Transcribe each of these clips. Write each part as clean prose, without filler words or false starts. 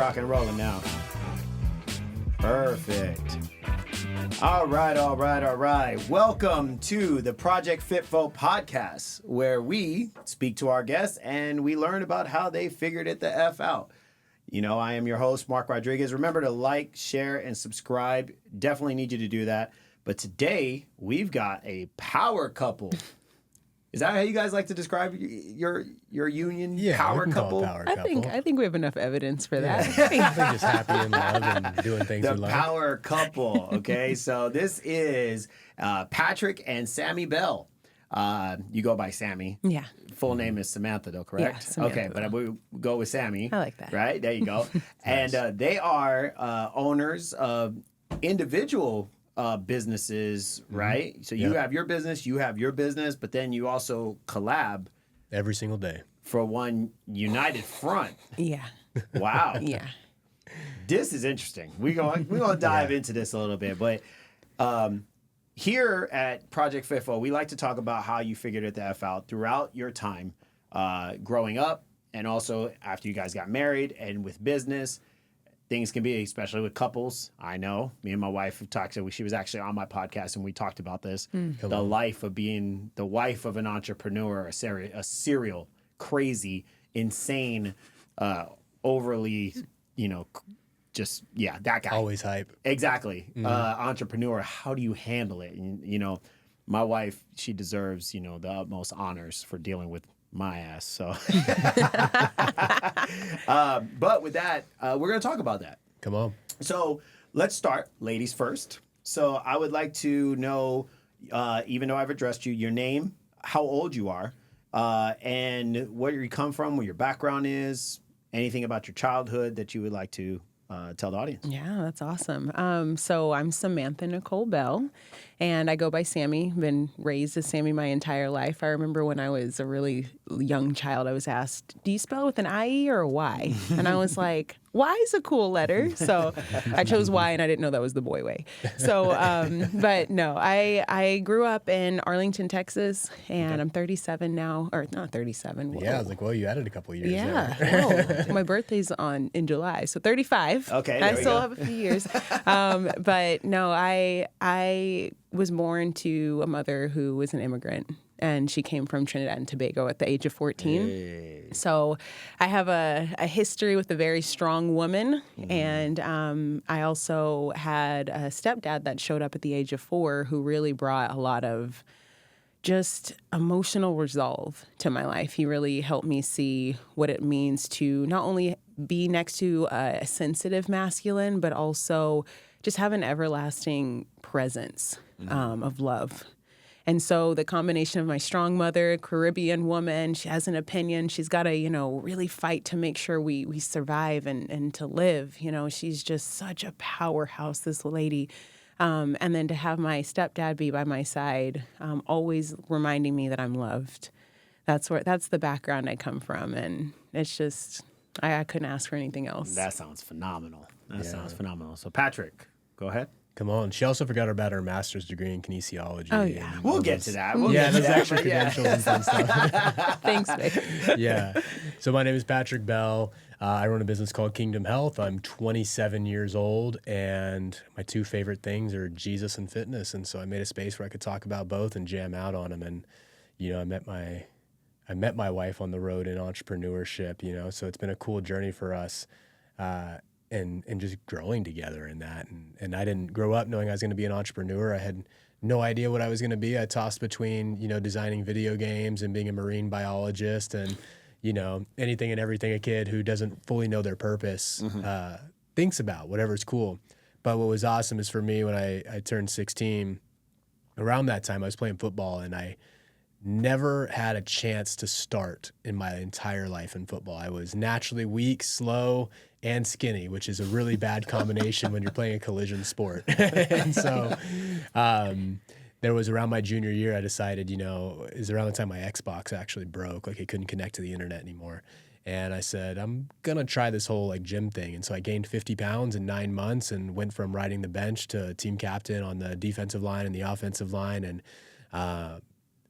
rocking and rolling now. Perfect. All right. Welcome to the Project FitFo podcast, where we speak to our guests and we learn about how they figured it the F out. You know, I am your host, Mark Rodriguez. Remember to like, share, and subscribe. Definitely need you to do that. But today, we've got a power couple. Is that how you guys like to describe your union? Yeah, power we can call couple? it power couple. I think we have enough evidence for that. I think just happy in love and doing things The we like. power couple. Okay, so this is Patrick and Sammy Bell. You go by Sammy. Yeah. Full name is Sammantha, though, correct? Yeah, Sammantha, okay, but we go with Sammy. I like that. Right? There you go. Nice. And they are owners of individual businesses, right? So you Yep. have your business, but then you also collab Every single day. for one united front. Yeah. Wow. Yeah. This is interesting. We're gonna dive into this a little bit, but here at Project FitFo, we like to talk about how you figured it the F out throughout your time growing up, and also after you guys got married and with business. Things can be, especially with couples. I know me and my wife have talked. She was actually on my podcast, and we talked about this: the life of being the wife of an entrepreneur, a serial, crazy, insane, overly, that guy. Always hype. Exactly. Entrepreneur. How do you handle it? And my wife, she deserves the utmost honors for dealing with my ass. So, but with that, we're going to talk about that. Come on. So let's start, ladies first. So I would like to know, even though I've addressed you, your name, how old you are, and where you come from, where your background is, anything about your childhood that you would like to tell the audience. Yeah, that's awesome. So I'm Sammantha Nicole Bell, and I go by Sammy. Been raised as Sammy my entire life. I remember when I was a really young child, I was asked, "Do you spell with an I-E or a Y?" And I was like, Y is a cool letter. So I chose Y, and I didn't know that was the boy way. So, but no, I grew up in Arlington, Texas, and I'm 37 now, or not 37. Whoa. Yeah, I was like, well, you added a couple of years Yeah. there. Whoa. My birthday's in July, so 35. Okay, I there we still go. have a few years. But no, I was born to a mother who was an immigrant, and she came from Trinidad and Tobago at the age of 14. Hey. So I have a history with a very strong woman, and I also had a stepdad that showed up at the age of 4 who really brought a lot of just emotional resolve to my life. He really helped me see what it means to not only be next to a sensitive masculine, but also just have an everlasting presence of love. And so the combination of my strong mother, Caribbean woman, she has an opinion. She's got to, really fight to make sure we survive and to live. She's just such a powerhouse, this lady. And then to have my stepdad be by my side, always reminding me that I'm loved. That's the background I come from. And it's just, I couldn't ask for anything else. That sounds phenomenal. Sounds phenomenal. So Patrick, go ahead. Come on. She also forgot about her master's degree in kinesiology. Oh, yeah. and We'll all get those- to that. those extra credentials and fun stuff. Thanks, babe. Yeah. So my name is Patrick Bell. I run a business called Kingdom Health. I'm 27 years old, and my two favorite things are Jesus and fitness. And so I made a space where I could talk about both and jam out on them. And I met my wife on the road in entrepreneurship. So it's been a cool journey for us. And just growing together in that. And I didn't grow up knowing I was going to be an entrepreneur. I had no idea what I was going to be. I tossed between, designing video games and being a marine biologist and, anything and everything a kid who doesn't fully know their purpose thinks about, whatever's cool. But what was awesome is for me, when I turned 16, around that time I was playing football, and I never had a chance to start in my entire life in football. I was naturally weak, slow, and skinny, which is a really bad combination when you're playing a collision sport. And so there was around my junior year, I decided, it was around the time my Xbox actually broke, like it couldn't connect to the internet anymore. And I said, I'm going to try this whole gym thing. And so I gained 50 pounds in 9 months and went from riding the bench to team captain on the defensive line and the offensive line. And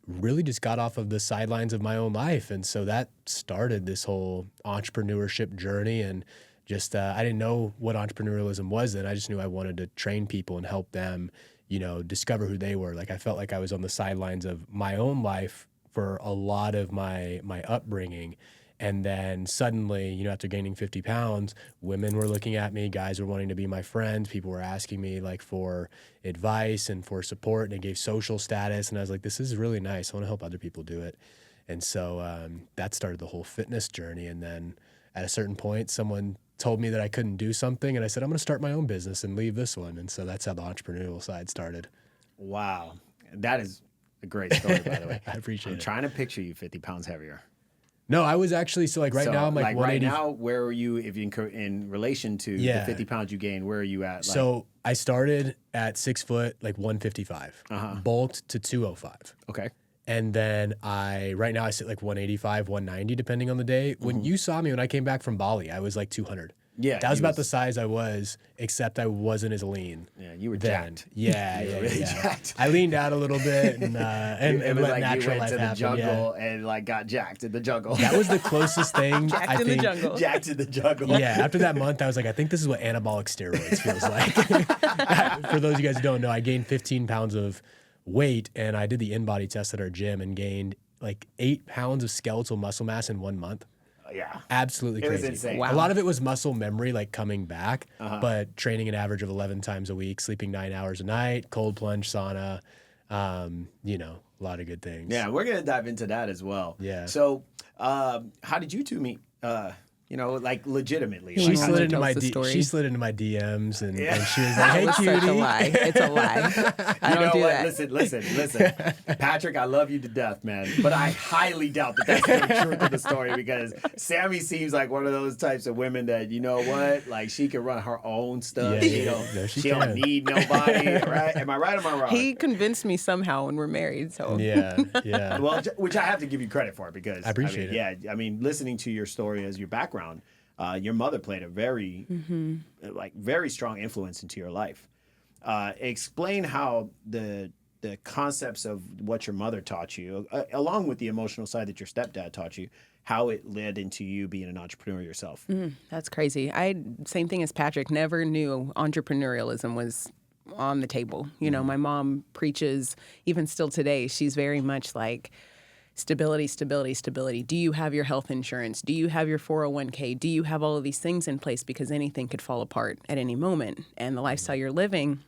really just got off of the sidelines of my own life. And so that started this whole entrepreneurship journey and Just I didn't know what entrepreneurialism was then. I just knew I wanted to train people and help them, discover who they were. Like I felt like I was on the sidelines of my own life for a lot of my upbringing. And then suddenly, after gaining 50 pounds, women were looking at me, guys were wanting to be my friends. People were asking me like for advice and for support, and it gave social status. And I was like, this is really nice. I want to help other people do it. And so that started the whole fitness journey. And then at a certain point, someone told me that I couldn't do something. And I said, I'm going to start my own business and leave this one. And so that's how the entrepreneurial side started. Wow. That is a great story, by the way. I appreciate it. I'm trying to picture you 50 pounds heavier. No, I was actually, now I'm like 180. Right now, where are you if you in relation to the 50 pounds you gained, where are you at? So I started at 6 foot, like 155, bulked to 205. Okay. And then right now I sit like 185, 190, depending on the day. When you saw me when I came back from Bali, I was like 200. Yeah. That was about the size I was, except I wasn't as lean. Yeah, you were then. jacked. Yeah, You were really jacked. I leaned out a little bit and it was let like natural you went life to the happen. jungle and like got jacked in the jungle. That was the closest thing. Jacked in the jungle. Jacked in the jungle. Yeah, after that month, I was like, I think this is what anabolic steroids feels like. For those of you guys who don't know, I gained 15 pounds of weight, and I did the in-body test at our gym and gained like 8 pounds of skeletal muscle mass in 1 month. Yeah. Absolutely crazy. It was insane. Wow. A lot of it was muscle memory, like coming back, but training an average of 11 times a week, sleeping 9 hours a night, cold plunge, sauna, a lot of good things. Yeah, we're going to dive into that as well. Yeah. So how did you two meet? Like legitimately. He She Like, slid into tells my the story. she slid into my DMs and she was like, That "Hey, was cutie." such a lie. It's a lie. I don't do that. Listen. Patrick, I love you to death, man. But I highly doubt that that's the truth of the story because Sammy seems like one of those types of women that, you know what? Like she can run her own stuff. Yeah, She she don't can. need nobody, right? Am I right or am I wrong? He convinced me somehow when we're married. So Yeah. Well, which I have to give you credit for because I appreciate it. Yeah, I mean, listening to your story as your background, your mother played a very, very strong influence into your life. Explain how the concepts of what your mother taught you, along with the emotional side that your stepdad taught you, how it led into you being an entrepreneur yourself. that's crazy. Same thing as Patrick, never knew entrepreneurialism was on the table. My mom preaches, even still today, she's very much like, stability, stability, stability. Do you have your health insurance? Do you have your 401k? Do you have all of these things in place? Because anything could fall apart at any moment. And the lifestyle you're living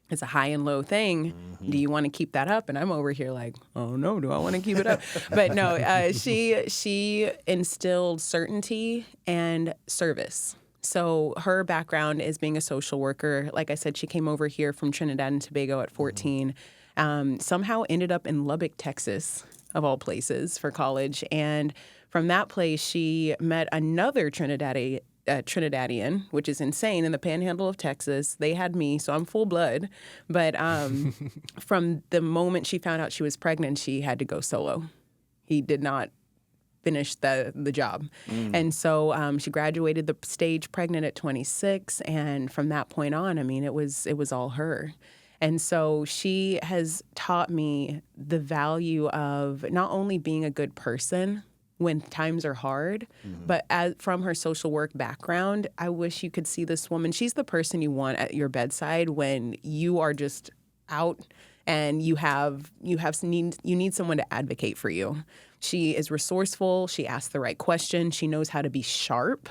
is a high and low thing. Do you want to keep that up? And I'm over here like, oh no, do I want to keep it up? But no, she instilled certainty and service. So her background is being a social worker. Like I said, she came over here from Trinidad and Tobago at 14. Somehow ended up in Lubbock, Texas, of all places, for college. And from that place, she met another Trinidadian, which is insane, in the panhandle of Texas. They had me, so I'm full blood. But from the moment she found out she was pregnant, she had to go solo. He did not finish the job. And so she graduated the stage pregnant at 26. And from that point on, I mean, it was all her. And so she has taught me the value of not only being a good person when times are hard, but from her social work background, I wish you could see this woman. She's the person you want at your bedside when you are just out and you need someone to advocate for you. She is resourceful. She asks the right question. She knows how to be sharp.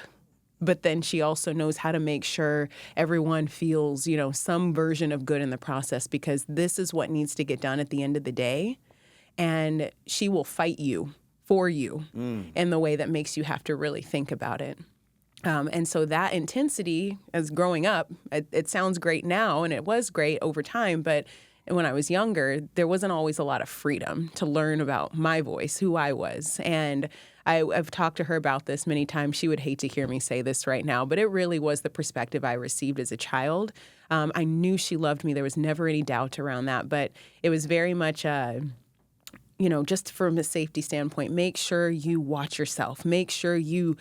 But then she also knows how to make sure everyone feels, some version of good in the process, because this is what needs to get done at the end of the day. And she will fight you for you in the way that makes you have to really think about it. And so that intensity, as growing up, it sounds great now, and it was great over time, but when I was younger, there wasn't always a lot of freedom to learn about my voice, who I was. And I've talked to her about this many times. She would hate to hear me say this right now, but it really was the perspective I received as a child. I knew she loved me. There was never any doubt around that, but it was very much, just from a safety standpoint, make sure you watch yourself. Make sure you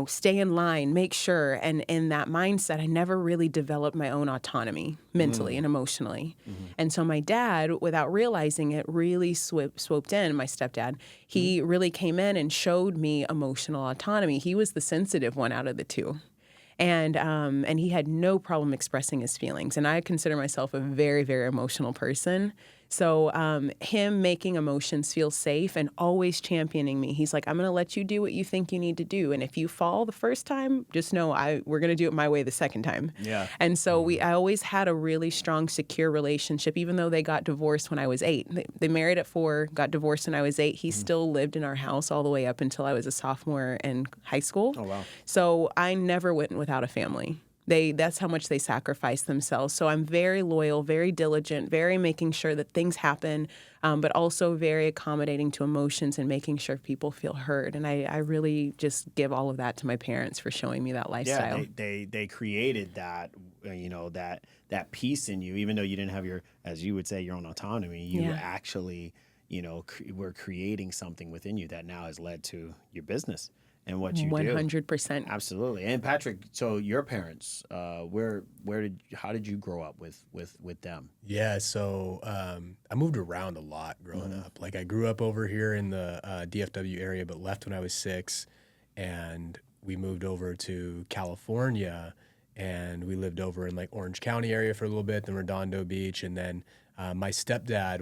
stay in line, make sure. And in that mindset, I never really developed my own autonomy mentally and emotionally. And so my dad, without realizing it, really swooped in, my stepdad. He really came in and showed me emotional autonomy. He was the sensitive one out of the two. And he had no problem expressing his feelings. And I consider myself a very, very emotional person. So him making emotions feel safe and always championing me. He's like, I'm going to let you do what you think you need to do. And if you fall the first time, just know we're going to do it my way the second time. Yeah. And so I always had a really strong, secure relationship, even though they got divorced when I was 8. They married at 4, got divorced when I was 8. He still lived in our house all the way up until I was a sophomore in high school. Oh, wow. So I never went without a family. That's how much they sacrifice themselves. So I'm very loyal, very diligent, very making sure that things happen, but also very accommodating to emotions and making sure people feel heard. And I really just give all of that to my parents for showing me that lifestyle. Yeah, they created that, that peace in you, even though you didn't have as you would say, your own autonomy. You actually, were creating something within you that now has led to your business and what you 100%. Absolutely. And Patrick, so your parents, how did you grow up with them? Yeah, so I moved around a lot growing up. Like I grew up over here in the DFW area, but left when I was 6, and we moved over to California, and we lived over in like Orange County area for a little bit, then Redondo Beach, and then my stepdad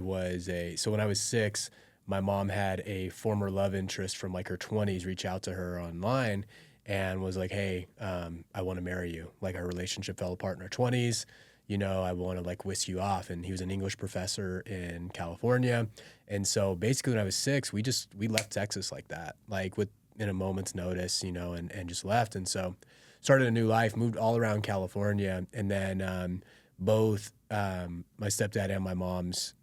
so when I was 6, my mom had a former love interest from like her 20s reach out to her online and was like, hey, I want to marry you. Like our relationship fell apart in our 20s. I want to like whisk you off. And he was an English professor in California. And so basically when I was 6, we left Texas like that, like in a moment's notice, and just left. And so started a new life, moved all around California. And then both my stepdad and my mom's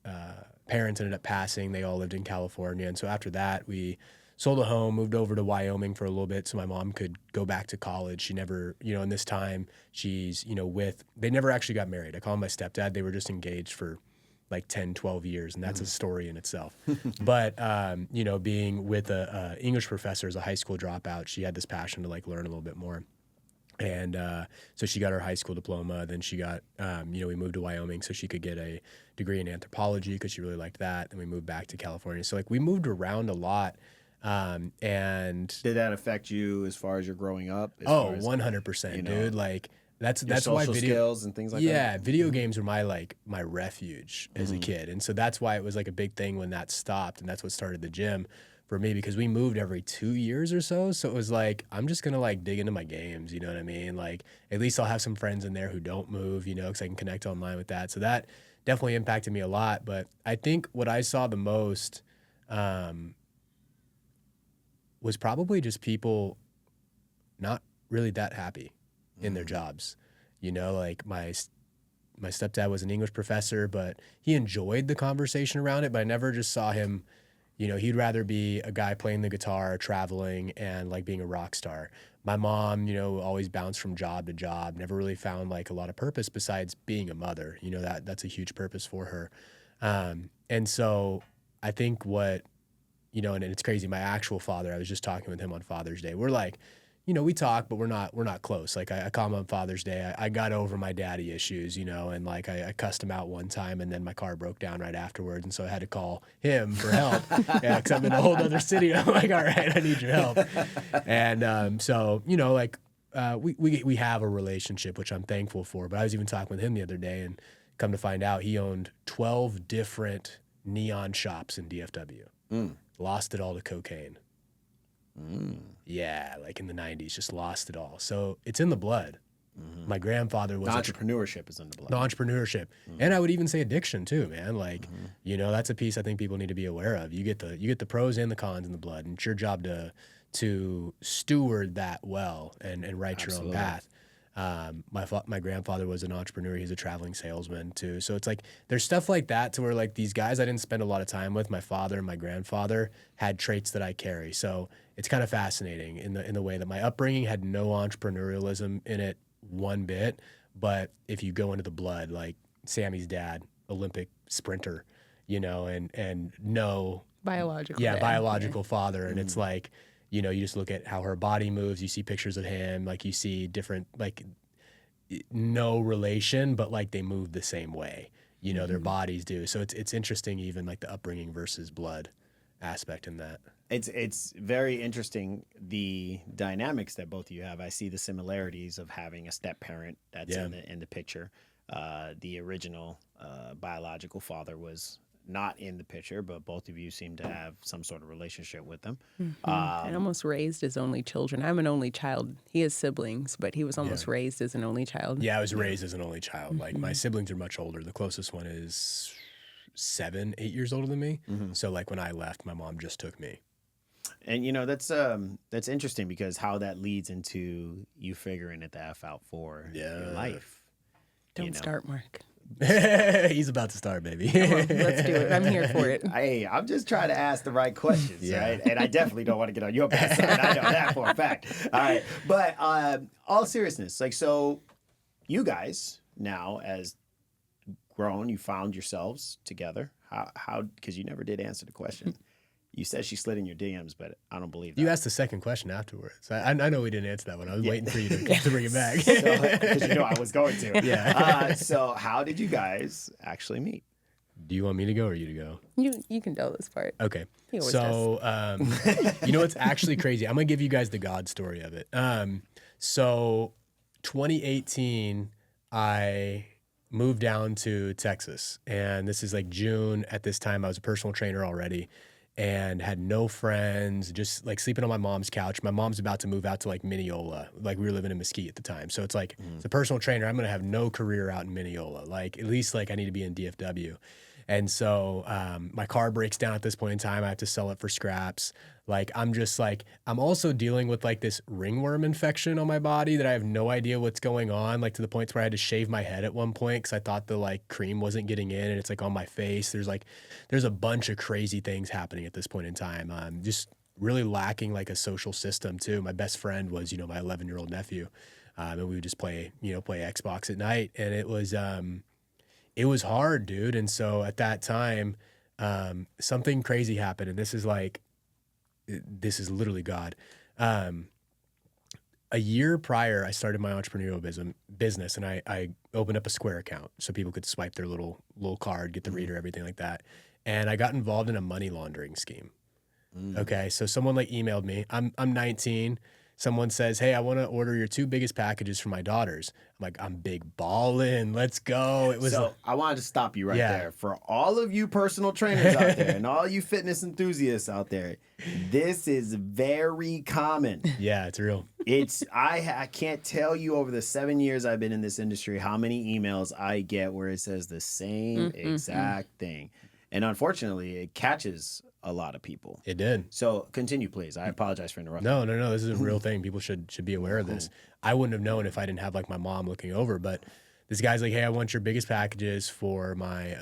parents ended up passing. They all lived in California. And so after that, we sold a home, moved over to Wyoming for a little bit so my mom could go back to college. She never, in this time, she's, they never actually got married. I call him my stepdad. They were just engaged for like 10, 12 years, and that's a story in itself. But, being with a English professor as a high school dropout, she had this passion to like learn a little bit more. And so she got her high school diploma. Then she got, we moved to Wyoming so she could get a degree in anthropology because she really liked that. Then we moved back to California. So like we moved around a lot. And did that affect you as far as you're growing up? 100%, dude. Like that's why social skills and things like that. Yeah, video games were my refuge as a kid, and so that's why it was like a big thing when that stopped, and that's what started the gym for me, because we moved every 2 years or so. So it was like, I'm just going to like dig into my games. You know what I mean? Like at least I'll have some friends in there who don't move, because I can connect online with that. So that definitely impacted me a lot. But I think what I saw the most was probably just people not really that happy in their jobs. Like my stepdad was an English professor, but he enjoyed the conversation around it, but I never just saw him. He'd rather be a guy playing the guitar, traveling, and like being a rock star. My mom, always bounced from job to job, never really found like a lot of purpose besides being a mother. That's a huge purpose for her. And so I think what, and it's crazy. My actual father, I was just talking with him on Father's Day. We're like, we talk, but we're not close. Like I call him on Father's Day. I got over my daddy issues, and like I cussed him out one time, and then my car broke down right afterwards, and so I had to call him for help. Yeah, because I'm in a whole other city. I'm like, all right, I need your help. And so we have a relationship, which I'm thankful for. But I was even talking with him the other day, and come to find out, he owned 12 different neon shops in DFW. Lost it all to cocaine. Yeah, like in the 90s, just lost it all. So it's in the blood. My grandfather was entrepreneurship is in the blood. The entrepreneurship, and I would even say addiction too, man. Like that's a piece I think people need to be aware of. You get the pros and the cons in the blood, and it's your job to steward that well and write your own path. My grandfather was an entrepreneur. He's a traveling salesman too. So it's like there's stuff like that to where like these guys I didn't spend a lot of time with, my father and my grandfather, had traits that I carry. So it's kind of fascinating in the way that my upbringing had no entrepreneurialism in it one bit. But if you go into the blood, like Sammy's dad, Olympic sprinter, and no biological father, and it's like. You just look at how her body moves. You see pictures of him. Like you see different, like no relation, but like they move the same way. Their bodies do. So it's interesting, even like the upbringing versus blood. aspect in that. It's very interesting, the dynamics that both of you have. I see the similarities of having a step parent that's in the picture. The original biological father was not in the picture, but both of you seem to have some sort of relationship with them. And almost raised as only children. I'm an only child. He has siblings, but he was almost raised as an only child. Yeah, I was raised as an only child. Like my siblings are much older. The closest one is 7, 8 years older than me. So like when I left, my mom just took me. And that's interesting, because how that leads into you figuring it the F out for your life. Don't start, Mark. He's about to start, baby. Come on, let's do it. I'm here for it. Hey, I'm just trying to ask the right questions, right? And I definitely don't want to get on your bad side. I know that for a fact. All right. But all seriousness, like, so you guys now, as grown, you found yourselves together. How, because you never did answer the question. You said she slid in your DMs, but I don't believe that. You asked the second question afterwards. I know we didn't answer that one. I was waiting for you to bring it back. Because you know I was going to. Yeah. So how did you guys actually meet? Do you want me to go or you to go? You can tell this part. Okay. He always So, you know what's actually crazy? I'm going to give you guys the God story of it. So 2018, I moved down to Texas, and this is like June. At this time, I was a personal trainer already and had no friends, just like sleeping on my mom's couch. My mom's about to move out to like Mineola. Like we were living in Mesquite at the time. So it's like, as a personal trainer, I'm going to have no career out in Mineola. Like at least like I need to be in DFW. And so my car breaks down at this point in time. I have to sell it for scraps. Like I'm just like, I'm also dealing with like this ringworm infection on my body that I have no idea what's going on. Like to the point where I had to shave my head at one point because I thought the like cream wasn't getting in, and it's like on my face. There's a bunch of crazy things happening at this point in time. Just really lacking like a social system too. My best friend was, my 11-year-old nephew. And we would just play Xbox at night, and it was hard, dude. And so at that time, something crazy happened. And this is literally God. A year prior, I started my entrepreneurial business, and I opened up a Square account so people could swipe their little card, get the reader, everything like that. And I got involved in a money laundering scheme. Okay. So someone like emailed me. I'm 19. Someone says, "Hey, I want to order your 2 biggest packages for my daughters." I'm like, "I'm big ballin'. Let's go." It was so I wanted to stop you right there. For all of you personal trainers out there and all you fitness enthusiasts out there, this is very common. Yeah, it's real. I can't tell you over the 7 years I've been in this industry how many emails I get where it says the same exact thing. And unfortunately, it catches a lot of people. It did. So continue, please. I apologize for interrupting. No. This is a real thing. People should be aware of this. I wouldn't have known if I didn't have like my mom looking over, but this guy's like, "Hey, I want your biggest packages for my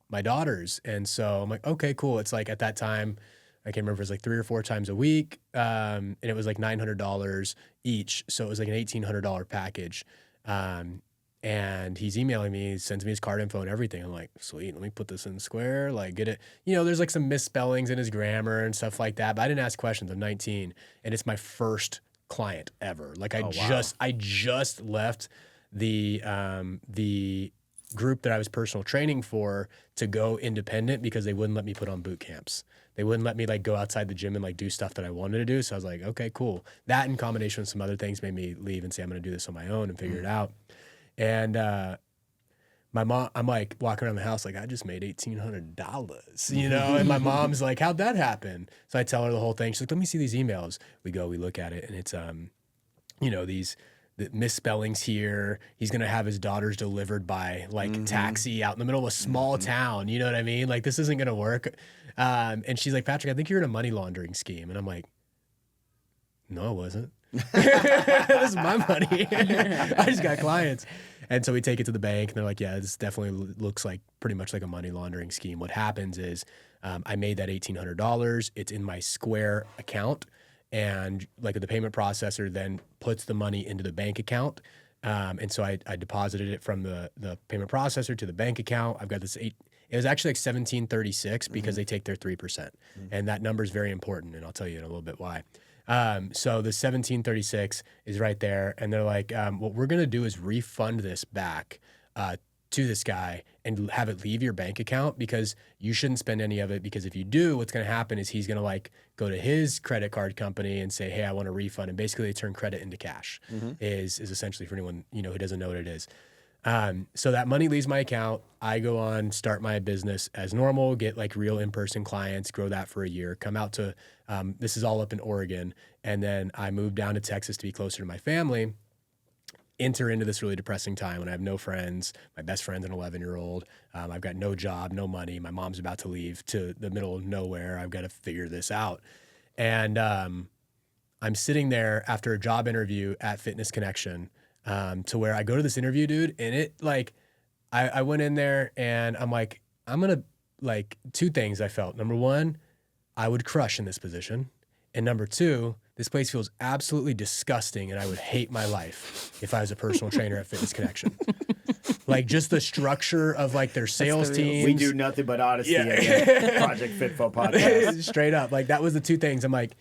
my daughters." And so I'm like, "Okay, cool." It's like at that time, I can't remember if it was like 3 or 4 times a week. And it was like $900 each. So it was like an $1,800 package. And he's emailing me, he sends me his card info and everything. I'm like, sweet, let me put this in Square, like get it. There's like some misspellings in his grammar and stuff like that, but I didn't ask questions. I'm 19, and it's my first client ever. Like I just left the group that I was personal training for to go independent because they wouldn't let me put on boot camps. They wouldn't let me like go outside the gym and like do stuff that I wanted to do. So I was like, okay, cool. That in combination with some other things made me leave and say, I'm going to do this on my own and figure it out. And my mom, I'm like walking around the house like, I just made $1,800, and my mom's like, how'd that happen? So I tell her the whole thing. She's like, let me see these emails. We look at it, and it's, the misspellings here. He's going to have his daughters delivered by like taxi out in the middle of a small town. You know what I mean? Like this isn't going to work. And she's like, "Patrick, I think you're in a money laundering scheme." And I'm like, "No, I wasn't." This is my money. I just got clients. And so we take it to the bank, and they're like, "Yeah, this definitely looks like pretty much like a money laundering scheme." What happens is I made that $1,800. It's in my Square account, and like the payment processor then puts the money into the bank account. And so I deposited it from the payment processor to the bank account. I've got this it was actually like 1736 because they take their 3%. And that number is very important, and I'll tell you in a little bit why. So the 1736 is right there, and they're like, what we're gonna do is refund this back to this guy and have it leave your bank account, because you shouldn't spend any of it, because if you do, what's going to happen is he's going to like go to his credit card company and say, hey, I want a refund. And basically they turn credit into cash is essentially, for anyone, you know, who doesn't know what it is. So that money leaves my account. I go on, start my business as normal, get like real in-person clients, grow that for a year, come out to, this is all up in Oregon. And then I moved down to Texas to be closer to my family, enter into this really depressing time when I have no friends. My best friend's an 11-year-old. I've got no job, no money. My mom's about to leave to the middle of nowhere. I've got to figure this out. And I'm sitting there after a job interview at Fitness Connection, to where I go to this interview, dude, and it like, I went in there and I'm like, I'm going to like, two things I felt. Number one, I would crush in this position. And number two, this place feels absolutely disgusting and I would hate my life if I was a personal trainer at Fitness Connection. Like just the structure of like their sales teams. We do nothing but honesty at Project FitFo podcast. Straight up. Like that was the two things. I'm like,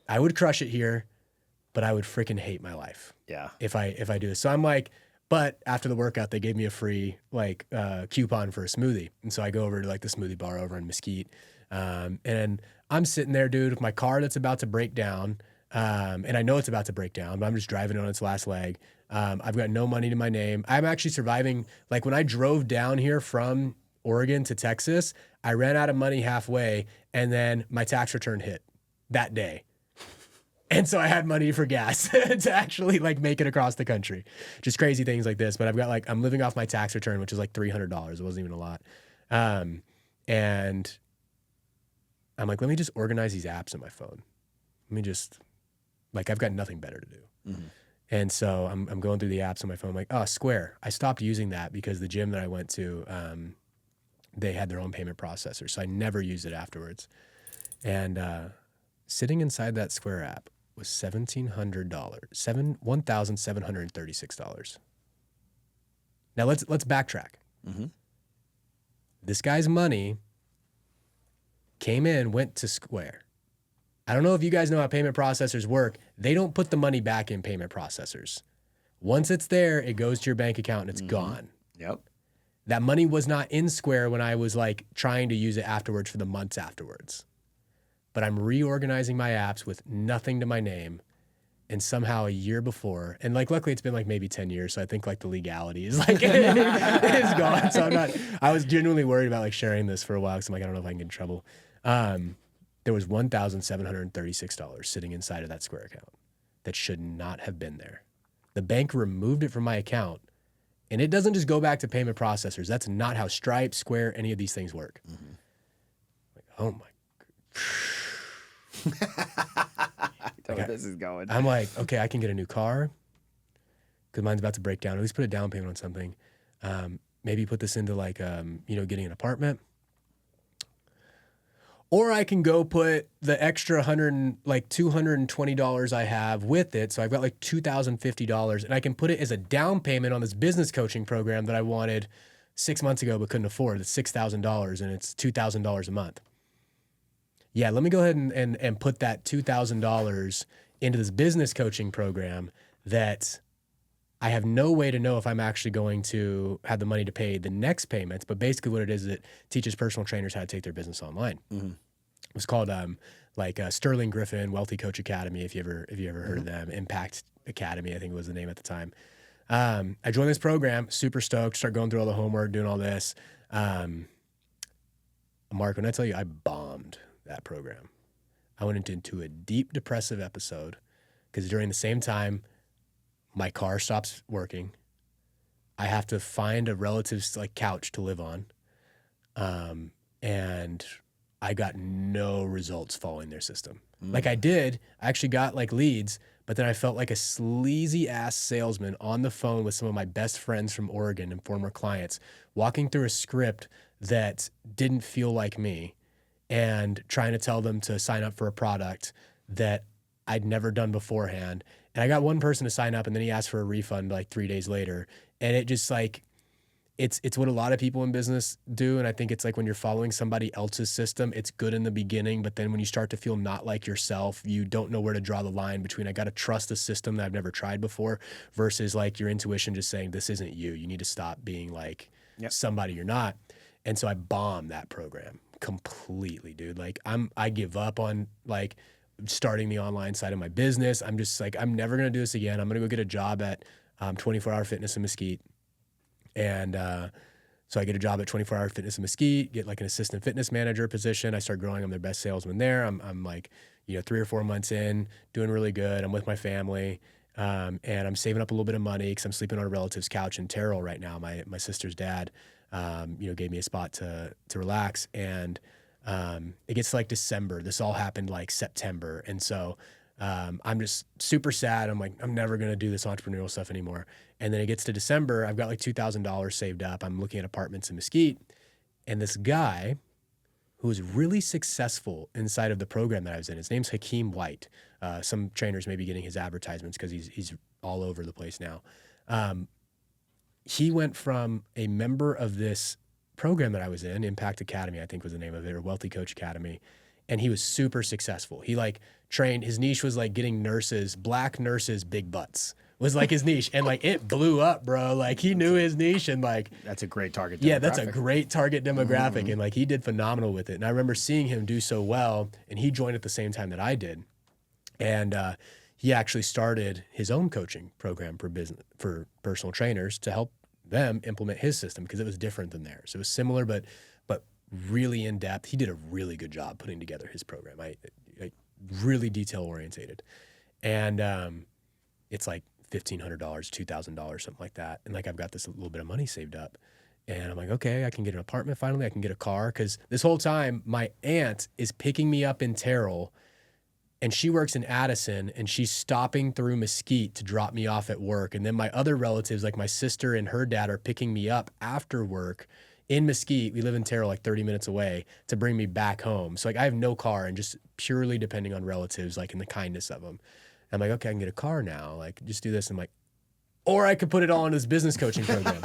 I would crush it here, but I would freaking hate my life. Yeah. If I do this. So I'm like, but after the workout, they gave me a free like coupon for a smoothie. And so I go over to like the smoothie bar over in Mesquite. And I'm sitting there, dude, with my car that's about to break down. And I know it's about to break down, but I'm just driving on its last leg. I've got no money to my name. I'm actually surviving. Like when I drove down here from Oregon to Texas, I ran out of money halfway and then my tax return hit that day. And so I had money for gas to actually like make it across the country. Just crazy things like this. But I've got like, I'm living off my tax return, which is like $300. It wasn't even a lot. And I'm like, let me just organize these apps on my phone. Let me just, like, I've got nothing better to do. And so I'm going through the apps on my phone. I'm like, oh, Square. I stopped using that because the gym that I went to, they had their own payment processor. So I never used it afterwards. And sitting inside that Square app was $1,736. Now let's backtrack. This guy's money came in, went to Square. I don't know if you guys know how payment processors work. They don't put the money back in payment processors. Once it's there, it goes to your bank account and it's gone. Yep. That money was not in Square when I was like trying to use it afterwards for the months afterwards. But I'm reorganizing my apps with nothing to my name. And somehow a year before, and like luckily it's been like maybe 10 years, so I think like the legality is like is gone. So I was genuinely worried about like sharing this for a while because I'm like, I don't know if I can get in trouble. There was $1,736 sitting inside of that Square account that should not have been there. The bank removed it from my account, and it doesn't just go back to payment processors. That's not how Stripe, Square, any of these things work. Like, oh my Where this is going. I'm like, okay, I can get a new car because mine's about to break down. At least put a down payment on something. Maybe put this into like, getting an apartment. Or I can go put the extra $220 I have with it. So I've got like $2,050 and I can put it as a down payment on this business coaching program that I wanted 6 months ago but couldn't afford. It's $6,000 and it's $2,000 a month. Yeah, let me go ahead and put that $2,000 into this business coaching program that I have no way to know if I'm actually going to have the money to pay the next payments. But basically what it is, it teaches personal trainers how to take their business online. It was called Sterling Griffin Wealthy Coach Academy, if you ever heard of them. Impact Academy, I think was the name at the time. I joined this program, super stoked, start going through all the homework, doing all this. Mark, when I tell you I bombed that program, I went into a deep depressive episode because during the same time, my car stops working. I have to find a relative's couch to live on. And I got no results following their system. I actually got leads, but then I felt like a sleazy ass salesman on the phone with some of my best friends from Oregon and former clients, walking through a script that didn't feel like me and trying to tell them to sign up for a product that I'd never done beforehand. And I got one person to sign up and then he asked for a refund 3 days later. And it just it's what a lot of people in business do. And I think it's when you're following somebody else's system, it's good in the beginning, but then when you start to feel not like yourself, you don't know where to draw the line between I got to trust a system that I've never tried before versus your intuition just saying, this isn't you. You need to stop being somebody you're not. And so I bombed that program completely, dude. Like I give up on like starting the online side of my business. I'm just like, I'm never going to do this again. I'm going to go get a job at 24 Hour Fitness in Mesquite. And so I get a job at 24 Hour Fitness in Mesquite, get like an assistant fitness manager position. I start growing. I'm their best salesman there. I'm like, 3 or 4 months in, doing really good. I'm with my family. And I'm saving up a little bit of money because I'm sleeping on a relative's couch in Terrell right now. My sister's dad, gave me a spot to relax. And it gets to like December. This all happened like September. And so I'm just super sad. I'm like, I'm never going to do this entrepreneurial stuff anymore. And then it gets to December. I've got like $2,000 saved up. I'm looking at apartments in Mesquite. And this guy who was really successful inside of the program that I was in, his name's Hakeem White. Some trainers may be getting his advertisements because he's all over the place now. He went from a member of this program that I was in, Impact Academy, I think was the name of it, or Wealthy Coach Academy. And he was super successful. He like trained, his niche was like getting nurses, black nurses, big butts was like his niche. And like it blew up, bro. Like he knew his niche and like. That's a great target demographic. Yeah, that's a great target demographic. And like he did phenomenal with it. And I remember seeing him do so well, and he joined at the same time that I did. And he actually started his own coaching program for personal trainers to help them implement his system because it was different than theirs. It was similar, but really in depth. He did a really good job putting together his program. I really detail orientated, and it's like $1,500, $2,000, something like that. And like I've got this little bit of money saved up, and I'm like, okay, I can get an apartment finally. I can get a car because this whole time my aunt is picking me up in Terrell. And she works in Addison, and she's stopping through Mesquite to drop me off at work. And then my other relatives, like my sister and her dad, are picking me up after work in Mesquite. We live in Terrell, like 30 minutes away, to bring me back home. So like I have no car and just purely depending on relatives, like in the kindness of them. I'm like, okay, I can get a car now. Like just do this. I'm like, or I could put it all in this business coaching program.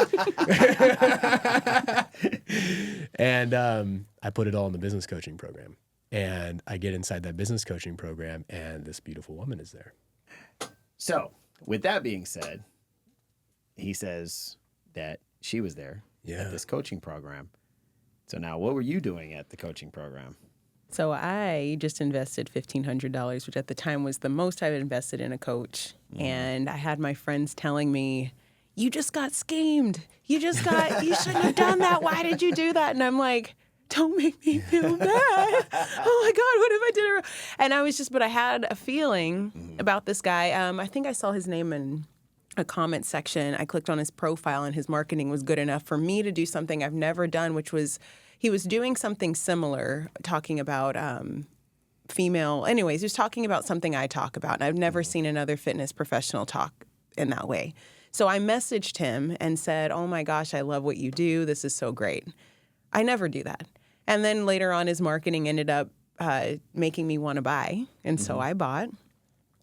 And I put it all in the business coaching program. And I get inside that business coaching program, and this beautiful woman is there. So, with that being said, he says that she was there at this coaching program. So now, what were you doing at the coaching program? So I just invested $1,500, which at the time was the most I've invested in a coach. And I had my friends telling me, you just got schemed. You shouldn't have done that. Why did you do that? And I'm like, don't make me feel bad. Oh my God, what if I did it wrong? And but I had a feeling about this guy. I think I saw his name in a comment section. I clicked on his profile and his marketing was good enough for me to do something I've never done, which was, he was doing something similar, talking about female. Anyways, he was talking about something I talk about. And I've never seen another fitness professional talk in that way. So I messaged him and said, oh my gosh, I love what you do. This is so great. I never do that. And then later on, his marketing ended up making me want to buy. And so I bought.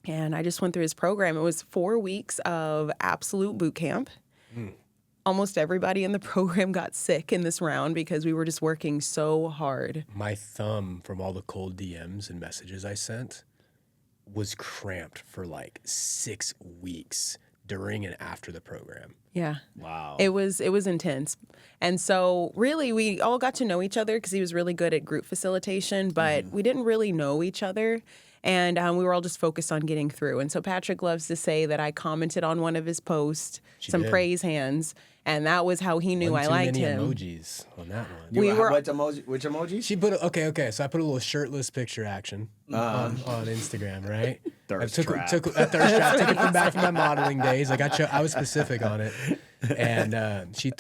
And I just went through his program. It was 4 weeks of absolute boot camp. Almost everybody in the program got sick in this round because we were just working so hard. My thumb from all the cold DMs and messages I sent was cramped for like 6 weeks during and after the program. Yeah. Wow. It was intense. And so really we all got to know each other because he was really good at group facilitation, but we didn't really know each other. And we were all just focused on getting through. And so Patrick loves to say that I commented on one of his posts, some praise hands, and that was how he knew I liked him. Emojis on that one. Which emoji? She put okay. So I put a little shirtless picture action on Instagram, right? Thirst I took trap. a thirst trap. Took it from back from my modeling days. I was specific on it, and she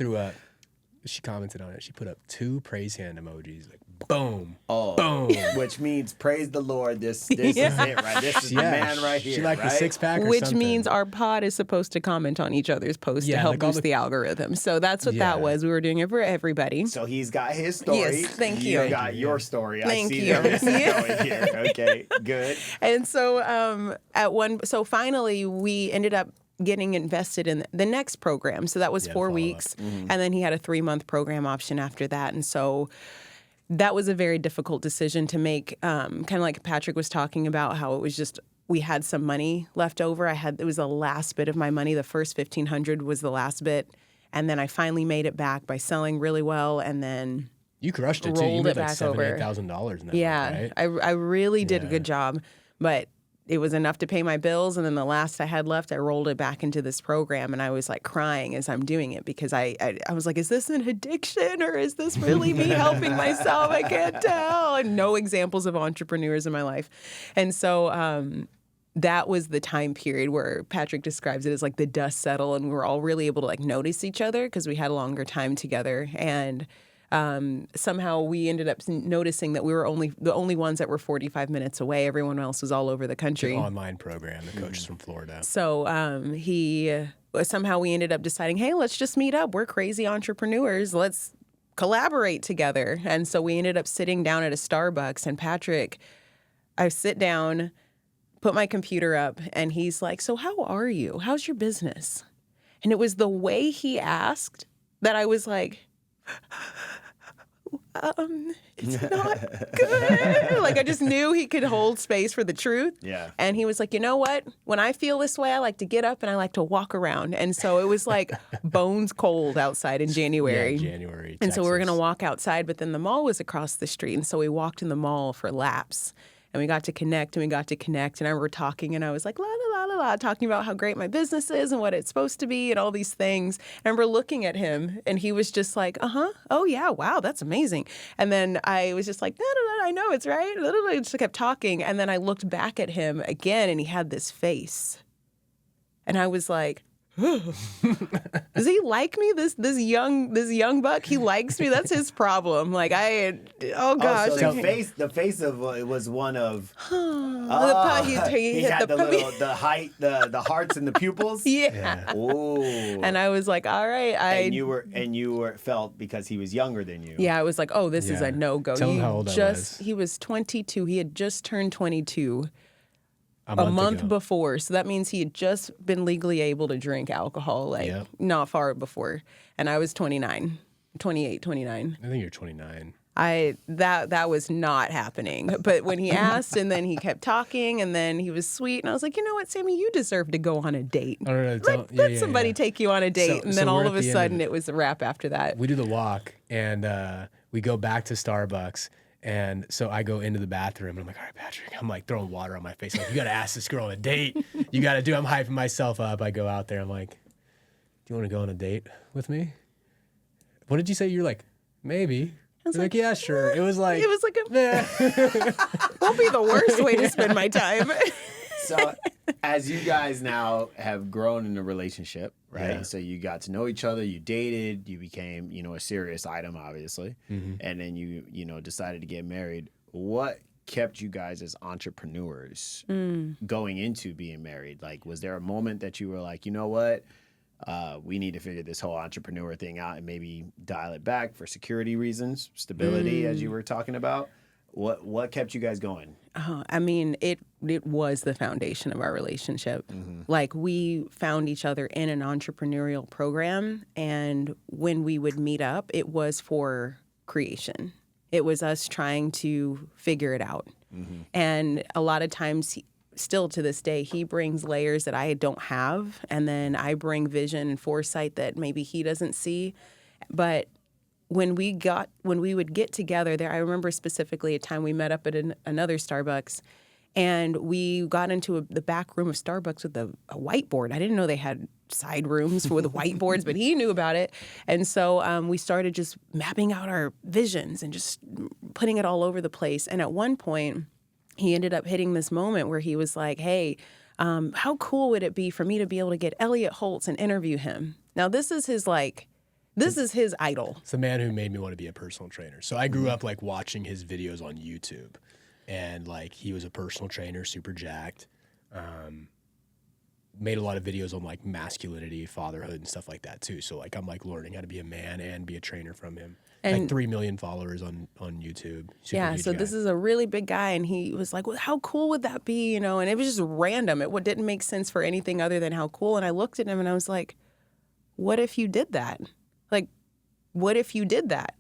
commented on it. She put up 2 praise hand emojis, like boom, boom, which means praise the Lord. This is it, right? This is the man right here. She liked the 6-pack, which something. Means our pod is supposed to comment on each other's posts to help boost the algorithm. So that's what that was. We were doing it for everybody. So he's got his story. Yes, thank you. You got your story. Thank I see you. where this is going here. Okay, good. And so finally we ended up getting invested in the next program. So that was 4 weeks. And then he had a 3-month program option after that. And so that was a very difficult decision to make, kind of like Patrick was talking about how it was just, we had some money left over. It was the last bit of my money. The first $1,500 was the last bit. And then I finally made it back by selling really well, and then You crushed it too. You rolled made it like back $7,000-8,000 in that yeah, month, right? I really did a Yeah. good job, but it was enough to pay my bills. And then the last I had left, I rolled it back into this program, and I was like crying as I'm doing it because I was like, is this an addiction or is this really me helping myself? I can't tell. And no examples of entrepreneurs in my life. And so that was the time period where Patrick describes it as like the dust settled, and we were all really able to like notice each other because we had a longer time together. And somehow we ended up noticing that we were the only ones that were 45 minutes away. Everyone else was all over the country. An online program. The coach is from Florida. So somehow we ended up deciding, hey, let's just meet up. We're crazy entrepreneurs. Let's collaborate together. And so we ended up sitting down at a Starbucks, and Patrick, I sit down, put my computer up, and he's like, so how are you? How's your business? And it was the way he asked that I was like, it's not good. Like, I just knew he could hold space for the truth. Yeah. And he was like, you know what? When I feel this way, I like to get up and I like to walk around. And so it was like bones cold outside in January. Yeah, January, And so we were going to Texas. walk outside, but then the mall was across the street. And so we walked in the mall for laps. And we got to connect, and I remember talking, and I was like, la, la, la, la, la, talking about how great my business is and what it's supposed to be and all these things. I remember looking at him, and he was just like, oh, yeah, wow, that's amazing. And then I was just like, no, no, no, I know it's right. I just kept talking. And then I looked back at him again, and he had this face. And I was like, does he like me? This young buck, he likes me. That's his problem. Like oh gosh. So the face of it was one of he hit had the the height, the hearts and the pupils. yeah. Ooh. And I was like, all right, and you were felt because he was younger than you. yeah, I was like, oh, this is Yeah. a no-go. Tell him how old I was. He was 22. He had just turned 22 A month ago. before. So that means he had just been legally able to drink alcohol, like Yep. not far before. And I was 29. 28, 29. I think you're 29. That was not happening. But when he asked, and then he kept talking, and then he was sweet, and I was like, you know what, Sammy, you deserve to go on a date. Oh, no, Let somebody take you on a date, and then so all we're of at a the end sudden of it. it was a wrap after that. We do the walk, and we go back to Starbucks. And so I go into the bathroom, and I'm like, all right, Patrick. I'm like throwing water on my face. I'm like, you got to ask this girl on a date. You got to do. I'm hyping myself up. I go out there. I'm like, do you want to go on a date with me? What did you say? You're like, maybe. You're like, yeah, sure. It was like Won't be the worst way to spend my time. So, as you guys now have grown in a relationship, right? Yeah. So you got to know each other, you dated, you became, a serious item, obviously, and then you decided to get married. What kept you guys as entrepreneurs going into being married? Like, was there a moment that you were like, you know what? We need to figure this whole entrepreneur thing out and maybe dial it back for security reasons, stability, as you were talking about. What kept you guys going? I mean, it was the foundation of our relationship. Like, we found each other in an entrepreneurial program, and when we would meet up, it was for creation. It was us trying to figure it out. And a lot of times, still to this day, he brings layers that I don't have, and then I bring vision and foresight that maybe he doesn't see. But when we would get together there, I remember specifically a time we met up at another Starbucks, and we got into the back room of Starbucks with a whiteboard. I didn't know they had side rooms with whiteboards, but he knew about it. And so we started just mapping out our visions and just putting it all over the place. And at one point, he ended up hitting this moment where he was like, hey, how cool would it be for me to be able to get Elliot Holtz and interview him? Now, this is his idol. It's the man who made me want to be a personal trainer. So I grew up like watching his videos on YouTube, and like he was a personal trainer, super jacked. Made a lot of videos on like masculinity, fatherhood, and stuff like that too. So like I'm like learning how to be a man and be a trainer from him. And like 3 million followers on YouTube. Super yeah, huge so guy. this is a really big guy, and he was like, well, how cool would that be? And it was just random. It didn't make sense for anything other than how cool. And I looked at him and I was like, what if you did that? Like, what if you did that?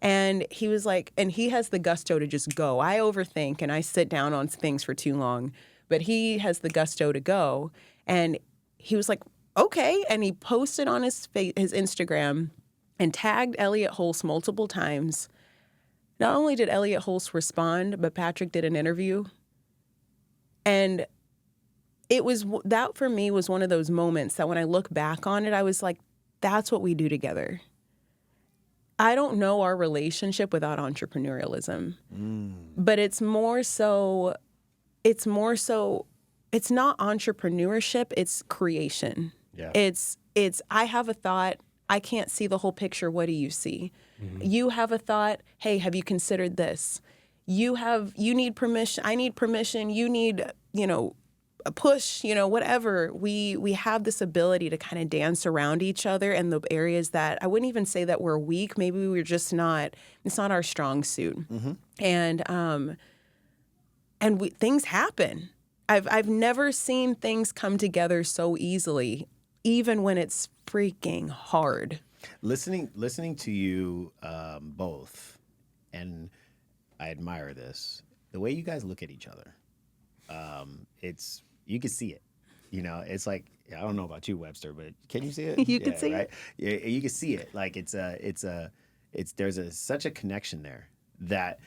And he was like, and he has the gusto to just go. I overthink and I sit down on things for too long, but he has the gusto to go. And he was like, okay. And he posted on his Instagram and tagged Elliot Hulse multiple times. Not only did Elliot Hulse respond, but Patrick did an interview. And that for me was one of those moments that when I look back on it, I was like, that's what we do together. I don't know our relationship without entrepreneurialism, but it's more so, it's not entrepreneurship, it's creation. Yeah. It's, I have a thought, I can't see the whole picture, what do you see? You have a thought, hey, have you considered this? You need permission, I need permission, you need, a push, whatever. We have this ability to kind of dance around each other in the areas that I wouldn't even say that we're weak. Maybe we're just not, it's not our strong suit. And things happen. I've never seen things come together so easily, even when it's freaking hard. Listening to you both, and I admire this, the way you guys look at each other. You can see it. It's like, I don't know about you, Webster, but can you see it? You can see right? it. Yeah, you can see it. Like there's such a connection there that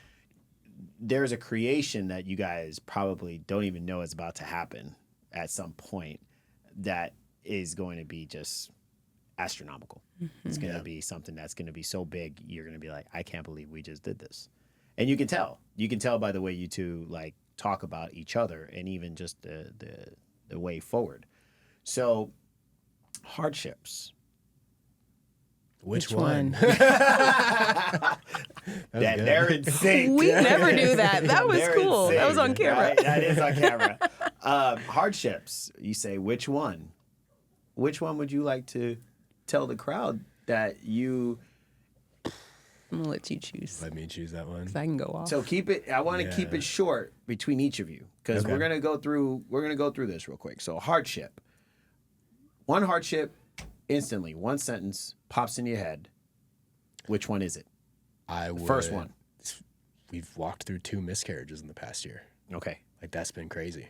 there's a creation that you guys probably don't even know is about to happen at some point that is going to be just astronomical. It's going to be something that's going to be so big, you're going to be like, I can't believe we just did this. And you can tell by the way you two like talk about each other and even just the way forward. So hardships. Which one? They're in sync. We never do that. That was They're cool. in sync, That was on camera. right? That is on camera. Hardships. You say, which one? Which one would you like to tell the crowd that you... I'm gonna let you choose. Let me choose that one. So I can go off. So keep it. I want to keep it short between each of you because Okay. we're gonna go through this real quick. So hardship. One hardship, instantly, one sentence pops in your head. Which one is it? First one. We've walked through 2 miscarriages in the past year. Okay. Like that's been crazy.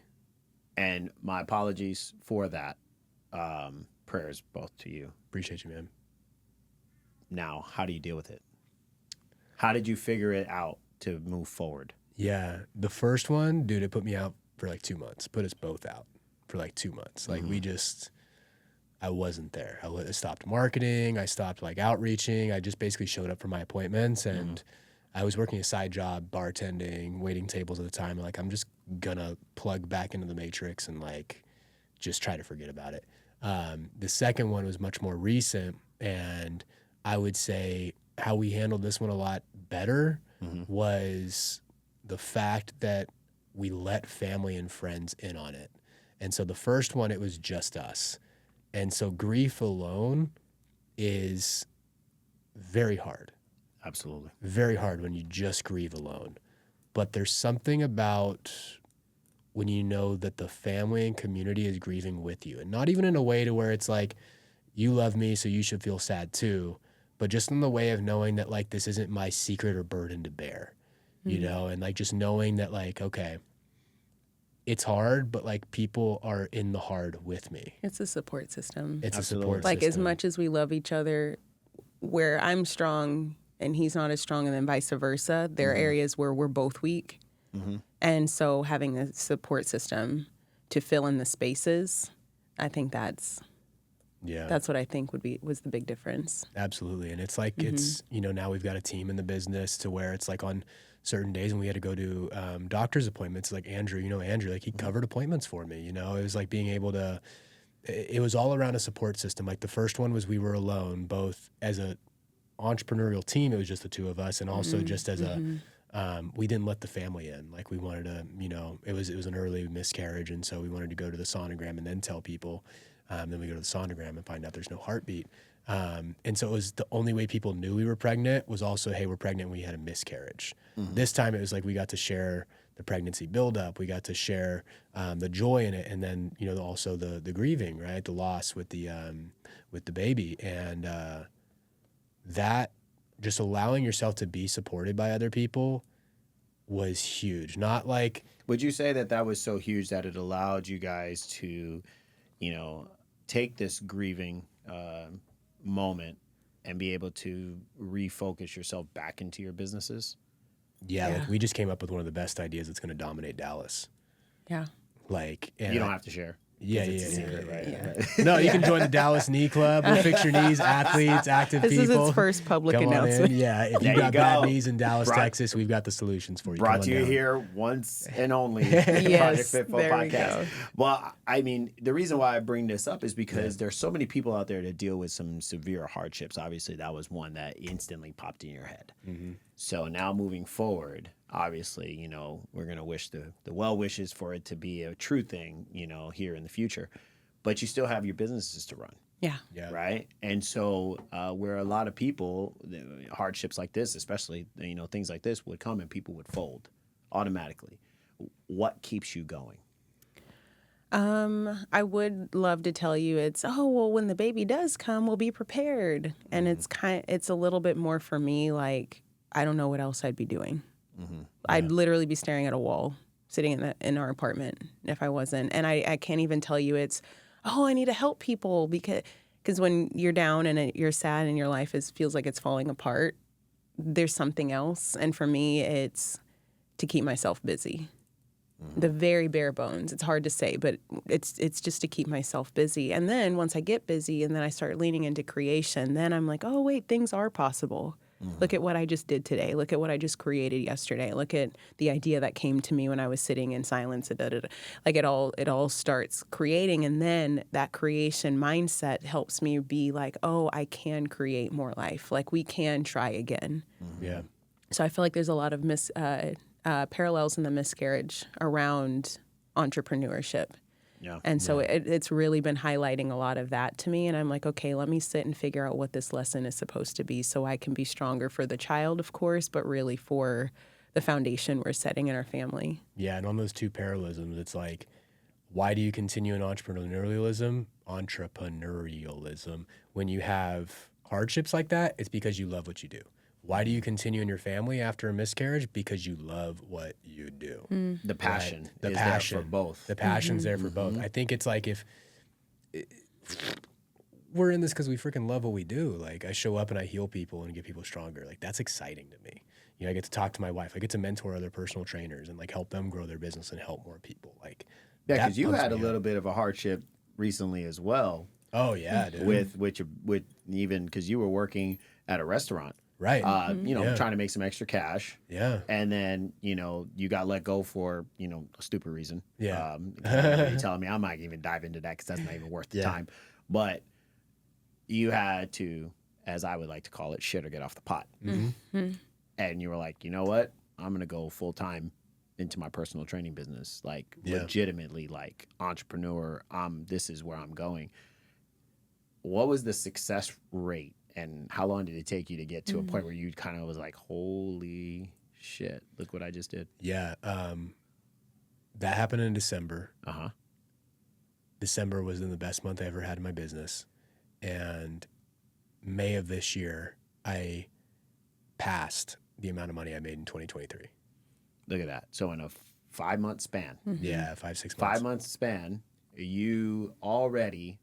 And my apologies for that. Prayers both to you. Appreciate you, man. Now, how do you deal with it? How did you figure it out to move forward? Yeah, the first one, dude, it put me out for like 2 months. Put us both out for like 2 months. Like I wasn't there. I stopped marketing. I stopped like outreaching. I just basically showed up for my appointments, and I was working a side job, bartending, waiting tables at the time. Like I'm just gonna plug back into the matrix and like just try to forget about it. The second one was much more recent, and I would say how we handled this one a lot better was the fact that we let family and friends in on it. And so the first one, it was just us. And so grief alone is very hard. Absolutely. Very hard when you just grieve alone. But there's something about when you know that the family and community is grieving with you. And not even in a way to where it's like, you love me, so you should feel sad too. But just in the way of knowing that like this isn't my secret or burden to bear, you know, and like just knowing that like, okay, it's hard, but like people are in the hard with me. It's a support system. It's Absolutely. a support Like system. as much as we love each other, where I'm strong and he's not as strong, and then vice versa, there are areas where we're both weak. And so having a support system to fill in the spaces, I think that's what I think was the big difference. Absolutely. And it's like, it's, now we've got a team in the business to where it's like on certain days when we had to go to doctor's appointments, like Andrew, like he covered appointments for me, it was like being able to, it was all around a support system. Like the first one was we were alone, both as a entrepreneurial team, it was just the two of us, and also just as we didn't let the family in. Like we wanted to, it was an early miscarriage, and so we wanted to go to the sonogram and then tell people. Then we go to the sonogram and find out there's no heartbeat. And so it was the only way people knew we were pregnant was also, hey, we're pregnant, we had a miscarriage. This time it was like we got to share the pregnancy buildup, we got to share the joy in it, and then also the grieving, right, the loss with the baby, and that just allowing yourself to be supported by other people was huge. Not like, would you say that was so huge that it allowed you guys to, take this grieving moment and be able to refocus yourself back into your businesses? Yeah, like we just came up with one of the best ideas that's going to dominate Dallas. Yeah. Like, You don't have to share. Yeah, It's yeah, a secret, right? Yeah. No, you can join the Dallas Knee Club. We'll fix your knees, athletes, active This people. is its first public Come on announcement. in. Yeah, if There you've you got bad go. knees in Dallas, Texas, we've got the solutions for you. Come Brought on to you down. here once and only Yes, Project FitFo there we podcast. go. Well, I mean, the reason why I bring this up is because there's so many people out there that deal with some severe hardships. Obviously, that was one that instantly popped in your head. So now moving forward, obviously, you know, we're going to wish the well wishes for it to be a true thing, you know, here in the future. But you still have your businesses to run. Yeah. Right. And so where a lot of people, hardships like this, especially, you know, things like this would come and people would fold automatically. What keeps you going? I would love to tell you it's, oh, well, when the baby does come, we'll be prepared. And it's a little bit more for me, like, I don't know what else I'd be doing. I'd literally be staring at a wall, sitting in our apartment if I wasn't. And I can't even tell you it's, oh, I need to help people, because when you're down and you're sad and your life feels like it's falling apart, there's something else. And for me, it's to keep myself busy. The very bare bones. It's hard to say, but it's just to keep myself busy. And then once I get busy and then I start leaning into creation, then I'm like, oh, wait, things are possible. Look at what I just did today. Look at what I just created yesterday. Look at the idea that came to me when I was sitting in silence. Like it all starts creating, and then that creation mindset helps me be like, oh, I can create more life. Like we can try again. Yeah. So I feel like there's a lot of parallels in the miscarriage around entrepreneurship. Yeah. And so it's really been highlighting a lot of that to me. And I'm like, okay, let me sit and figure out what this lesson is supposed to be so I can be stronger for the child, of course, but really for the foundation we're setting in our family. Yeah, and on those two parallelisms, it's like, why do you continue in entrepreneurialism when you have hardships like that? It's because you love what you do. Why do you continue in your family after a miscarriage? Because you love what you do. The passion Right? The is passion there for both. The passion's there for both. I think it's like if we're in this because we freaking love what we do. Like I show up and I heal people and get people stronger. Like that's exciting to me. You know, I get to talk to my wife. I get to mentor other personal trainers and like help them grow their business and help more people. Like Yeah, that because you pumps had a me little up. bit of a hardship recently as well. Oh yeah, dude. With even because you were working at a restaurant. Right. You know, Yeah. trying to make some extra cash. Yeah. And then, you know, you got let go for, you know, a stupid reason. Yeah. You're telling me I might even dive into that because that's not even worth the Yeah. time. But you had to, as I would like to call it, shit or get off the pot. And you were like, you know what? I'm going to go full time into my personal training business. Like legitimately like entrepreneur. This is where I'm going. What was the success rate? And how long did it take you to get to a point where you kind of was like, holy shit, look what I just did? Yeah. That happened in December. Uh-huh. December was the best month I ever had in my business. And May of this year, I passed the amount of money I made in 2023. Look at that. So in a 5-month span, Yeah, 5-6 months. 5-month span, you already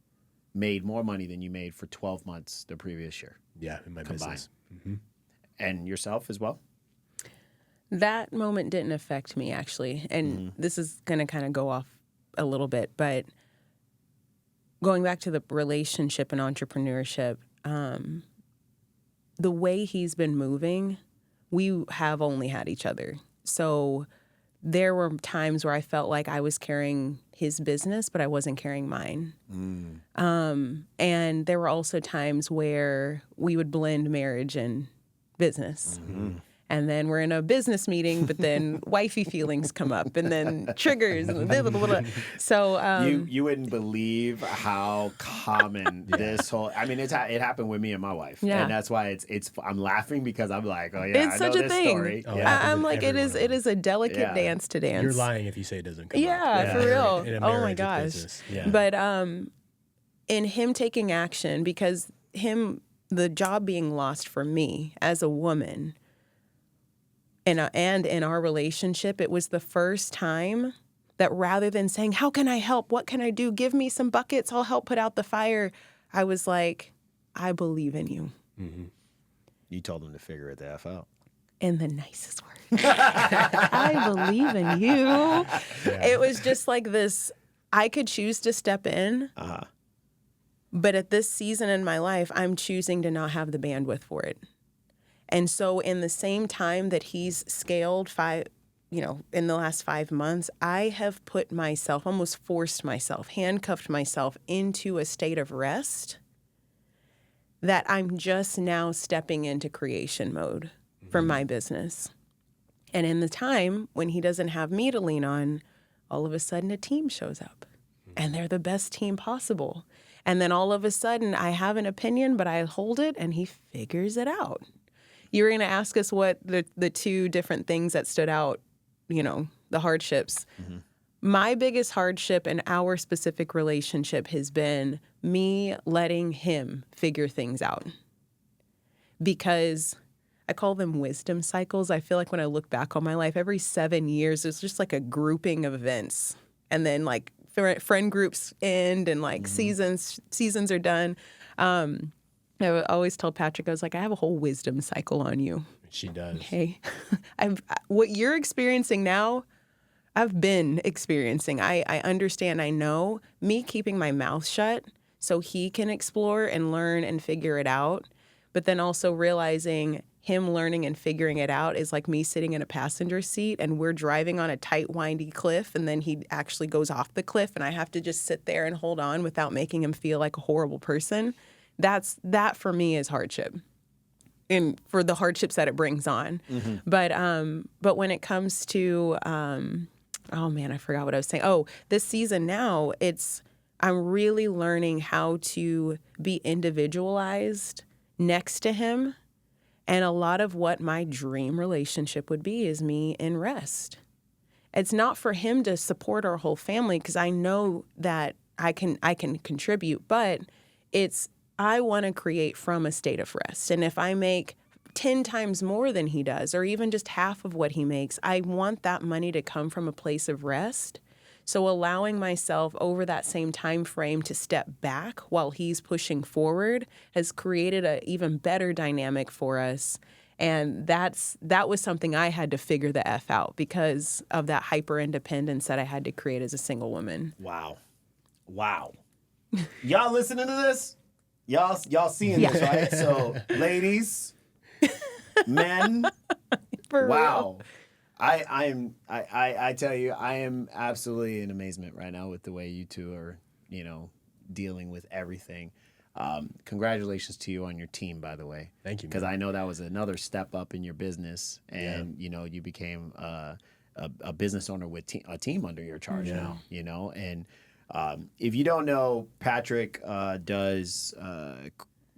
made more money than you made for 12 months the previous year. Yeah, in my Combined. business. And yourself as well? That moment didn't affect me, actually. And this is going to kind of go off a little bit, but going back to the relationship and entrepreneurship, the way he's been moving, we have only had each other. So there were times where I felt like I was carrying his business, but I wasn't carrying mine. And there were also times where we would blend marriage and business. And then we're in a business meeting, but then wifey feelings come up and then triggers. And blah, blah, blah, blah. So You wouldn't believe how common this whole. I mean, it happened with me and my wife, Yeah. and that's why it's. I'm laughing because I'm like, oh yeah, it's I such know a this thing. story. Oh, Yeah. I'm like, it Everyone. is a delicate Yeah. dance to dance. You're lying if you say it doesn't come up. Yeah, for real. In a Oh my marriage with gosh. business. Yeah. But in him taking action, because the job being lost for me as a woman, and in our relationship, it was the first time that rather than saying, how can I help? What can I do? Give me some buckets. I'll help put out the fire. I was like, I believe in you. Mm-hmm. You told them to figure it the F out. In the nicest word. I believe in you. Yeah. It was just like this. I could choose to step in. Uh-huh. But at this season in my life, I'm choosing to not have the bandwidth for it. And so in the same time that he's scaled in the last 5 months, I have put myself, almost forced myself, handcuffed myself into a state of rest that I'm just now stepping into creation mode for my business. And in the time when he doesn't have me to lean on, all of a sudden a team shows up and they're the best team possible. And then all of a sudden I have an opinion, but I hold it and he figures it out. You were going to ask us what the two different things that stood out, the hardships. Mm-hmm. My biggest hardship in our specific relationship has been me letting him figure things out. Because I call them wisdom cycles. I feel like when I look back on my life, every 7 years, there's just like a grouping of events. And then like friend groups end and like seasons are done. I always tell Patrick, I was like, I have a whole wisdom cycle on you. She does. Okay. What you're experiencing now, I've been experiencing. I understand. I know. Me keeping my mouth shut so he can explore and learn and figure it out. But then also realizing him learning and figuring it out is like me sitting in a passenger seat and we're driving on a tight, windy cliff, and then he actually goes off the cliff and I have to just sit there and hold on without making him feel like a horrible person. That for me is hardship, and for the hardships that it brings on. Mm-hmm. But when it comes to, oh man, I forgot what I was saying. Oh, this season now, I'm really learning how to be individualized next to him. And a lot of what my dream relationship would be is me in rest. It's not for him to support our whole family, because I know that I can contribute, but I want to create from a state of rest. And if I make 10 times more than he does, or even just half of what he makes, I want that money to come from a place of rest. So allowing myself over that same time frame to step back while he's pushing forward has created an even better dynamic for us. And that was something I had to figure the F out because of that hyper independence that I had to create as a single woman. Wow. Y'all listening to this? Y'all seeing this, right? So, ladies, men, For wow. real. I tell you, I am absolutely in amazement right now with the way you two are, dealing with everything. Congratulations to you on your team, by the way. Thank you. Because I know that was another step up in your business, and you became a business owner with a team under your charge now. And if you don't know, Patrick does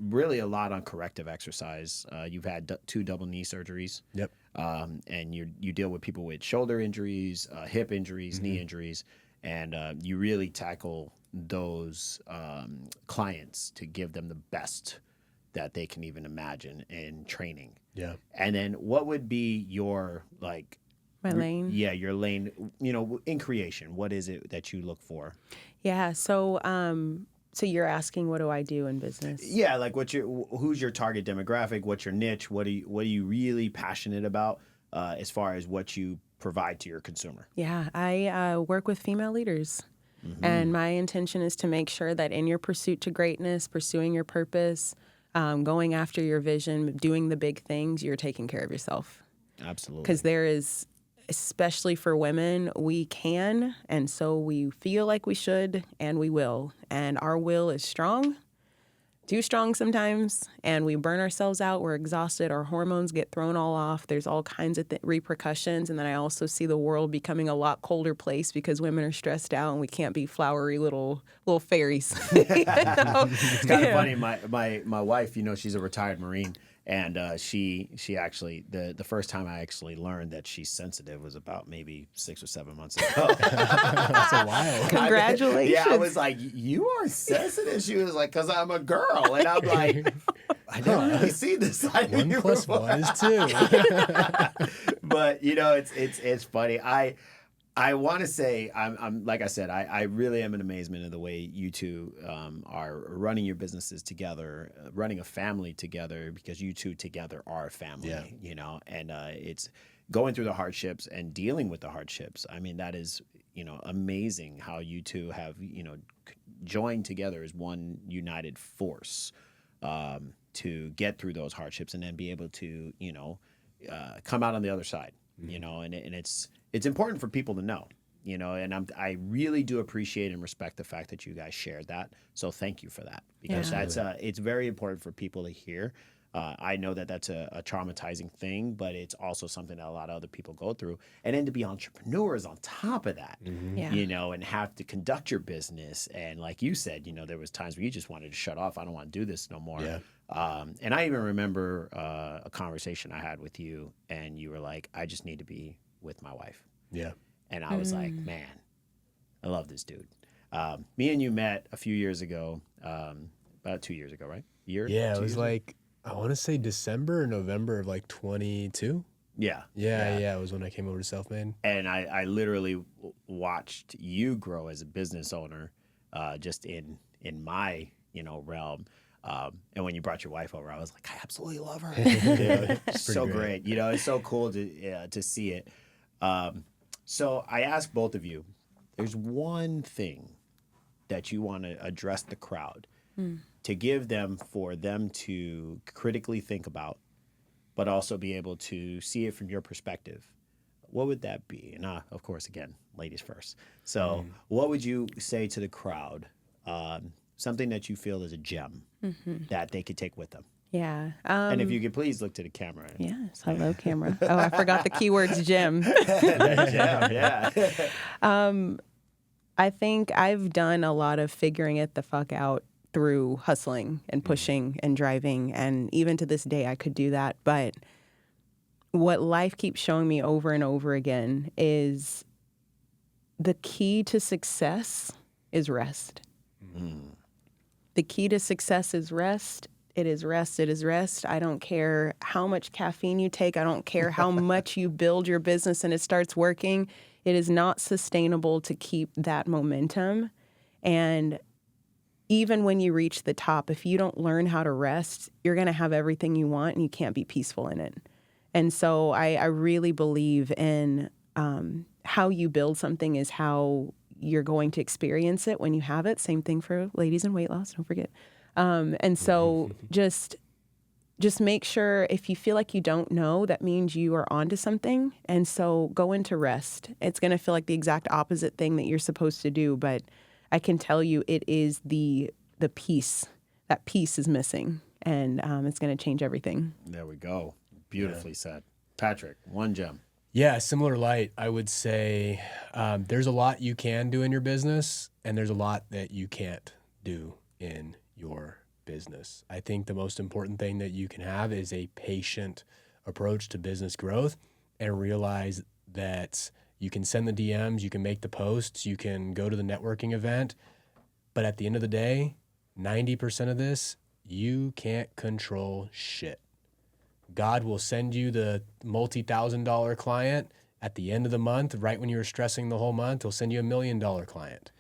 really a lot on corrective exercise. You've had 2 double knee surgeries. Yep. And you deal with people with shoulder injuries, hip injuries, knee injuries, and you really tackle those clients to give them the best that they can even imagine in training. Yeah. And then what would be your my lane? Yeah, your lane, in creation. What is it that you look for? Yeah, so you're asking, what do I do in business? Yeah, like who's your target demographic? What's your niche? What are you really passionate about as far as what you provide to your consumer? Yeah, I work with female leaders. Mm-hmm. And my intention is to make sure that in your pursuit to greatness, pursuing your purpose, going after your vision, doing the big things, you're taking care of yourself. Absolutely. Because there is, especially for women, we can, and so we feel like we should, and we will. And our will is strong, too strong sometimes, and we burn ourselves out. We're exhausted. Our hormones get thrown all off. There's all kinds of repercussions. And then I also see the world becoming a lot colder place because women are stressed out and we can't be flowery little fairies. It's kind of funny. My wife, she's a retired Marine. And she actually, the first time I actually learned that she's sensitive was about maybe 6 or 7 months ago. That's a while. Congratulations. I was like, you are sensitive? She was like, because I'm a girl. And I'm like, I don't really see this side of you. 1 + 1 is 2. But, it's funny. I want to say, I'm like I said, I really am in amazement of the way you two are running your businesses together, running a family together, because you two together are a family, you know, and it's going through the hardships and dealing with the hardships. I mean, that is, you know, amazing how you two have, you know, joined together as one united force to get through those hardships and then be able to, you know, come out on the other side, you know, and it's important for people to know, you know, and I really do appreciate and respect the fact that you guys shared that. So thank you for that, because that's it's very important for people to hear. I know that that's a traumatizing thing, but it's also something that a lot of other people go through. And then to be entrepreneurs on top of that, you know, and have to conduct your business. And like you said, you know, there was times where you just wanted to shut off. I don't want to do this no more. And I even remember a conversation I had with you, and you were like, I just need to be with my wife. And I was like, man, I love this dude. Me and you met a few years ago, about 2 years ago, right? It was like, I want to say December or November of like 22. Yeah, it was when I came over to Self-Made. And I literally watched you grow as a business owner, just in my, you know, realm. And when you brought your wife over, I was like, I absolutely love her. It's so great. You know, it's so cool to see it. So I ask both of you, there's one thing that you want to address the crowd to give them, for them to critically think about, but also be able to see it from your perspective. What would that be? And of course, again, ladies first. So what would you say to the crowd? Something that you feel is a gem that they could take with them. And if you could please look to the camera. Yes, hello, camera. Oh, I forgot the keywords gem. I think I've done a lot of figuring it the fuck out through hustling and pushing and driving. And even to this day, I could do that. But what life keeps showing me over and over again is the key to success is rest. The key to success is rest. It is rest. It is rest. I don't care how much caffeine you take. I don't care how much you build your business and it starts working. It is not sustainable to keep that momentum. And even when you reach the top, if you don't learn how to rest, you're going to have everything you want and you can't be peaceful in it. And so I really believe in how you build something is how you're going to experience it when you have it. Same thing for ladies in weight loss, don't forget. And so just make sure, if you feel like you don't know, that means you are onto something. And so go into rest. It's going to feel like the exact opposite thing that you're supposed to do, but I can tell you it is the peace. That peace is missing, and it's going to change everything. There we go. Beautifully said. Patrick, one gem. Yeah, similar light. I would say there's a lot you can do in your business, and there's a lot that you can't do in your business. I think the most important thing that you can have is a patient approach to business growth, and realize that you can send the DMs, you can make the posts, you can go to the networking event, but at the end of the day, 90% of this, you can't control shit. God will send you the multi-$1,000 client at the end of the month, right when you were stressing the whole month. He'll send you $1 million client.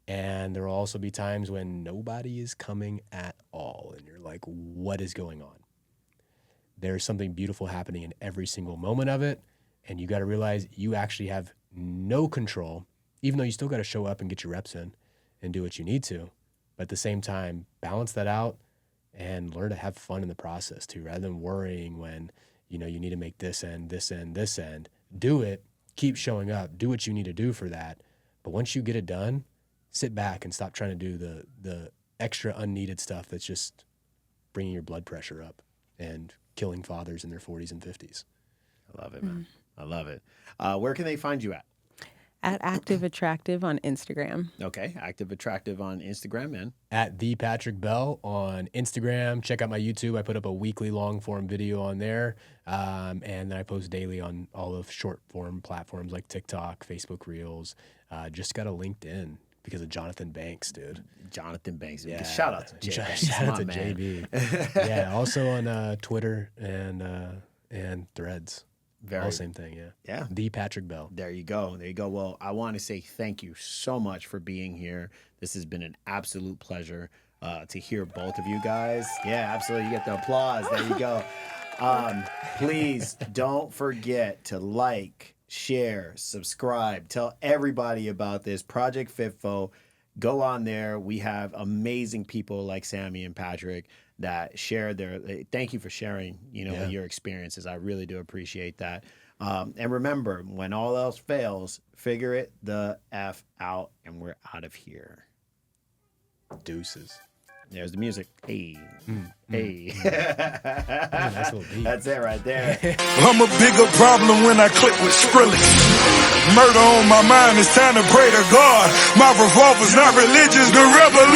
And there will also be times when nobody is coming at all, and you're like, what is going on? There's something beautiful happening in every single moment of it, and you got to realize you actually have no control, even though you still got to show up and get your reps in and do what you need to. But at the same time, balance that out and learn to have fun in the process too, rather than worrying when, you know, you need to make this end, this end, this end. Do it, keep showing up, do what you need to do for that. But once you get it done, sit back and stop trying to do the extra unneeded stuff that's just bringing your blood pressure up and killing fathers in their 40s and 50s. I love it, man. I love it. Where can they find you at? At ActiveAttractive on Instagram. Okay, ActiveAttractive on Instagram, man. At ThePatrickBell on Instagram. Check out my YouTube. I put up a weekly long-form video on there. And then I post daily on all of short-form platforms like TikTok, Facebook Reels. Just got a LinkedIn because of Jonathan Banks, dude. Jonathan Banks. Yeah. Shout out to Jay. Shout out to JB. Yeah, also on Twitter and Threads. All same thing, yeah. Yeah. ThePatrickBell. There you go. There you go. Well, I want to say thank you so much for being here. This has been an absolute pleasure to hear both of you guys. Yeah, absolutely. You get the applause. There you go. Please don't forget to like, share, subscribe, tell everybody about this Project FitFo. Go on there. We have amazing people like Sammy and Patrick that share their. Thank you for sharing, your experiences. I really do appreciate that. And remember, when all else fails, figure it the F out, and we're out of here. Deuces. There's the music. Hey. Hey. Nice little beat. That's it right there. I'm a bigger problem when I click with Skrillex. Murder on my mind, it's time to pray to God. My revolver's not religious, the revolution.